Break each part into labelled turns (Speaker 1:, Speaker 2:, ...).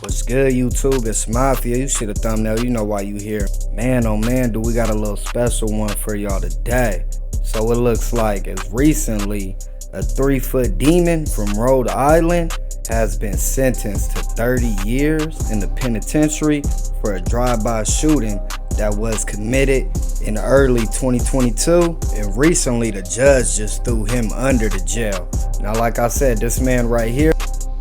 Speaker 1: What's good, YouTube? It's Mafia. You see the thumbnail, you know why you here. Man, oh man, do we got a little special one for y'all today. So it looks like as recently, a 3-foot demon from Rhode Island has been sentenced to 30 years in the penitentiary for a drive-by shooting that was committed in early 2022, and recently the judge just threw him under the jail. Now, like I said, this man right here,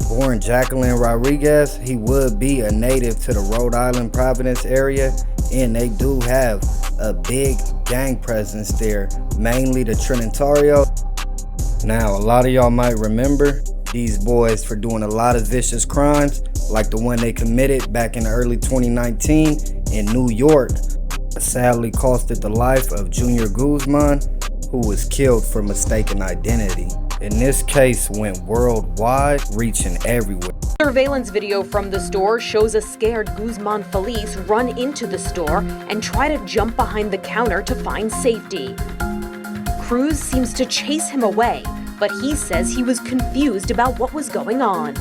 Speaker 1: born Jacqueline Rodriguez, he would be a native to the Rhode Island Providence area, and they do have a big gang presence there, mainly the Trinitario. Now, a lot of y'all might remember these boys for doing a lot of vicious crimes, like the one they committed back in early 2019 in New York. Sadly costed the life of Junior Guzman, who was killed for mistaken identity. And this case went worldwide, reaching everywhere.
Speaker 2: Surveillance video from the store shows a scared Guzman Feliz run into the store and try to jump behind the counter to find safety. Cruz seems to chase him away, but he says he was confused about what was going on.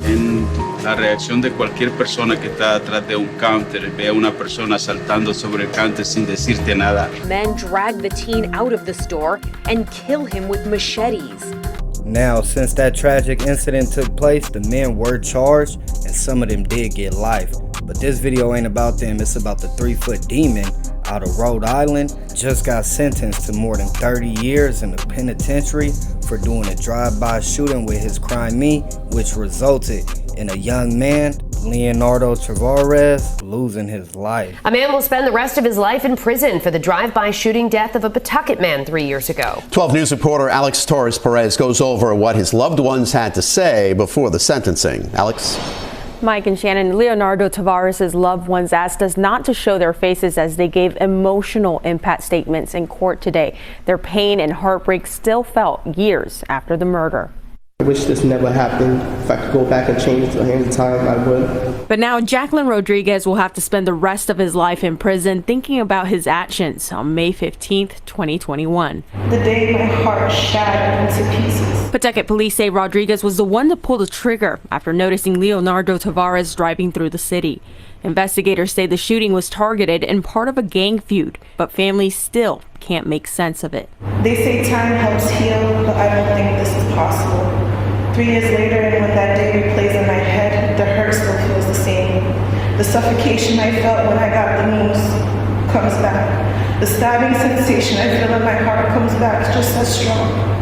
Speaker 3: En la reacción de cualquier persona que está atrás de un counter, ve a una persona saltando sobre el counter sin decirte nada.
Speaker 2: Men drag the teen out of the store and kill him with machetes.
Speaker 1: Now, since that tragic incident took place, the men were charged and some of them did get life. But this video ain't about them, it's about the 3-foot demon out of Rhode Island. Just got sentenced to more than 30 years in the penitentiary for doing a drive-by shooting with his crimey, which resulted in a young man, Leonardo Tavares, losing his life.
Speaker 4: A man will spend the rest of his life in prison for the drive-by shooting death of a Pawtucket man 3 years ago.
Speaker 5: 12 News reporter Alex Torres Perez goes over what his loved ones had to say before the sentencing. Alex?
Speaker 6: Mike and Shannon, Leonardo Tavares' loved ones asked us not to show their faces as they gave emotional impact statements in court today. Their pain and heartbreak still felt years after the murder.
Speaker 7: I wish this never happened. If I could go back and change the hands of time, I would.
Speaker 6: But now Jacqueline Rodriguez will have to spend the rest of his life in prison thinking about his actions on May 15th, 2021.
Speaker 8: The day my heart shattered into pieces.
Speaker 6: Pawtucket police say Rodriguez was the one to pull the trigger after noticing Leonardo Tavares driving through the city. Investigators say the shooting was targeted and part of a gang feud, but families still can't make sense of it.
Speaker 8: They say time helps heal, but I don't think this is possible. 3 years later, and when that day replays in my head, the hurt still feels the same. The suffocation I felt when I got the news comes back. The stabbing sensation I feel in my heart comes back just as strong.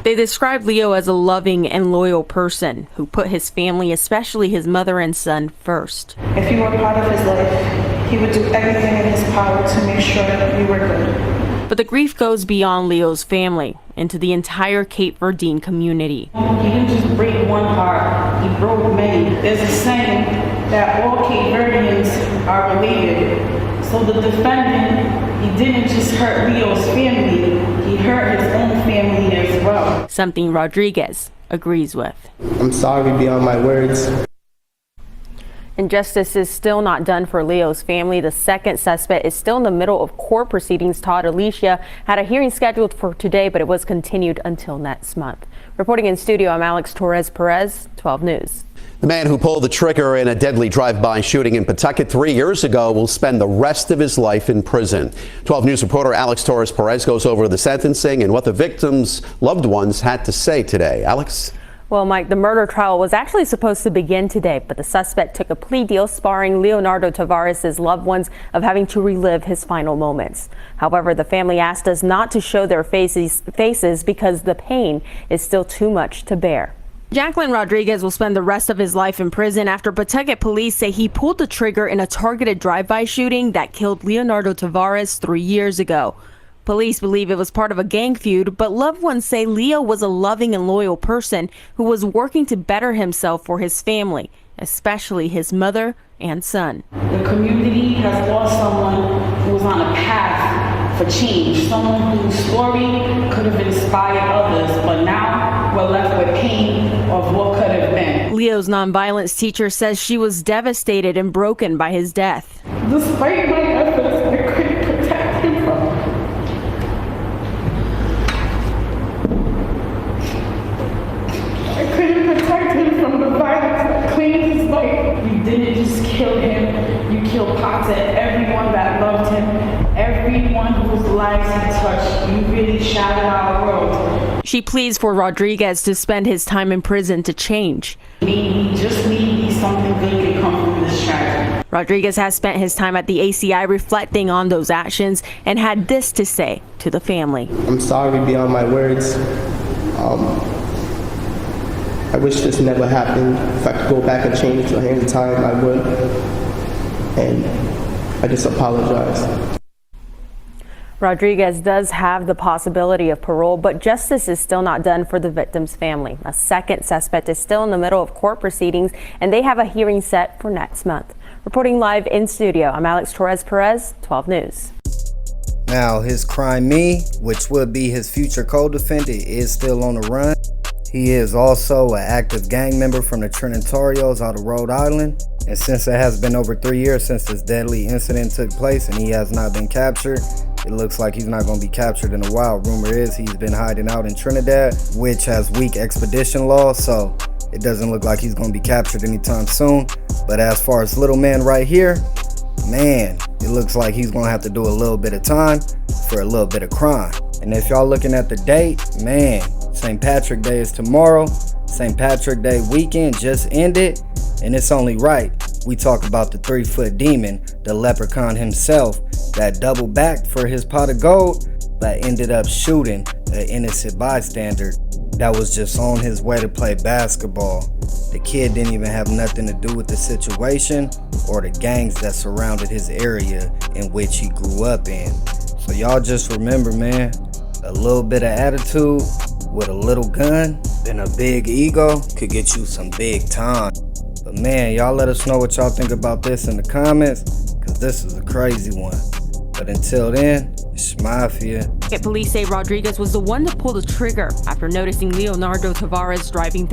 Speaker 6: They described Leo as a loving and loyal person who put his family, especially his mother and son, first.
Speaker 8: If he were part of his life, he would do everything in his power to make sure we were good.
Speaker 6: But the grief goes beyond Leo's family into the entire Cape Verdean community.
Speaker 9: He didn't just break one heart, he broke many. There's a saying that all Cape Verdeans are related. So the defendant, he didn't just hurt Leo's family, he hurt his own family as well.
Speaker 6: Something Rodriguez agrees with.
Speaker 7: I'm sorry beyond my words.
Speaker 6: And justice is still not done for Leo's family. The second suspect is still in the middle of court proceedings. Todd Alicia had a hearing scheduled for today, but it was continued until next month. Reporting in studio, I'm Alex Torres Perez, 12 News.
Speaker 5: The man who pulled the trigger in a deadly drive-by shooting in Pawtucket 3 years ago will spend the rest of his life in prison. 12 News reporter Alex Torres Perez goes over the sentencing and what the victim's loved ones had to say today. Alex?
Speaker 6: Well, Mike, the murder trial was actually supposed to begin today, but the suspect took a plea deal sparring Leonardo Tavares' loved ones of having to relive his final moments. However, the family asked us not to show their faces because the pain is still too much to bear. Jacqueline Rodriguez will spend the rest of his life in prison after Pawtucket police say he pulled the trigger in a targeted drive-by shooting that killed Leonardo Tavares 3 years ago. Police believe it was part of a gang feud, but loved ones say Leo was a loving and loyal person who was working to better himself for his family, especially his mother and son.
Speaker 9: The community has lost someone who was on a path for change, someone whose story could have inspired others, but now we're left with pain of what could have been.
Speaker 6: Leo's nonviolence teacher says she was devastated and broken by his death.
Speaker 9: Despite my efforts, I couldn't protect him from it. I couldn't protect him from the violence that claimed his life. You didn't just kill him, you killed pops at everyone that loved him, everyone whose lives he touched. You really shattered our world.
Speaker 6: She pleads for Rodriguez to spend his time in prison to change.
Speaker 9: Maybe, just maybe, something good can come from this tragedy.
Speaker 6: Rodriguez has spent his time at the ACI reflecting on those actions and had this to say to the family.
Speaker 7: I'm sorry beyond my words. I wish this never happened. If I could go back and change the hands of time, I would. And I just apologize.
Speaker 6: Rodriguez does have the possibility of parole, but justice is still not done for the victim's family. A second suspect is still in the middle of court proceedings, and they have a hearing set for next month. Reporting live in studio, I'm Alex Torres, 12 News.
Speaker 1: Now, his crime me, which would be his future co-defendant, is still on the run. He is also an active gang member from the Trinitarios out of Rhode Island. And since it has been over 3 years since this deadly incident took place and he has not been captured, it looks like he's not going to be captured in a while. Rumor is he's been hiding out in Trinidad, which has weak extradition laws, so it doesn't look like he's going to be captured anytime soon. But as far as little man right here, man, it looks like he's going to have to do a little bit of time for a little bit of crime. And if y'all looking at the date, man, St. Patrick Day is tomorrow. St. Patrick Day weekend just ended, and it's only right we talk about the 3-foot demon, the leprechaun himself, that doubled back for his pot of gold, but ended up shooting an innocent bystander that was just on his way to play basketball. The kid didn't even have nothing to do with the situation or the gangs that surrounded his area in which he grew up in. So y'all just remember, man, a little bit of attitude with a little gun and a big ego could get you some big time. But man, y'all let us know what y'all think about this in the comments, because this is a crazy one. But until then, it's Mafia.
Speaker 6: Police say Rodriguez was the one to pull the trigger after noticing Leonardo Tavares driving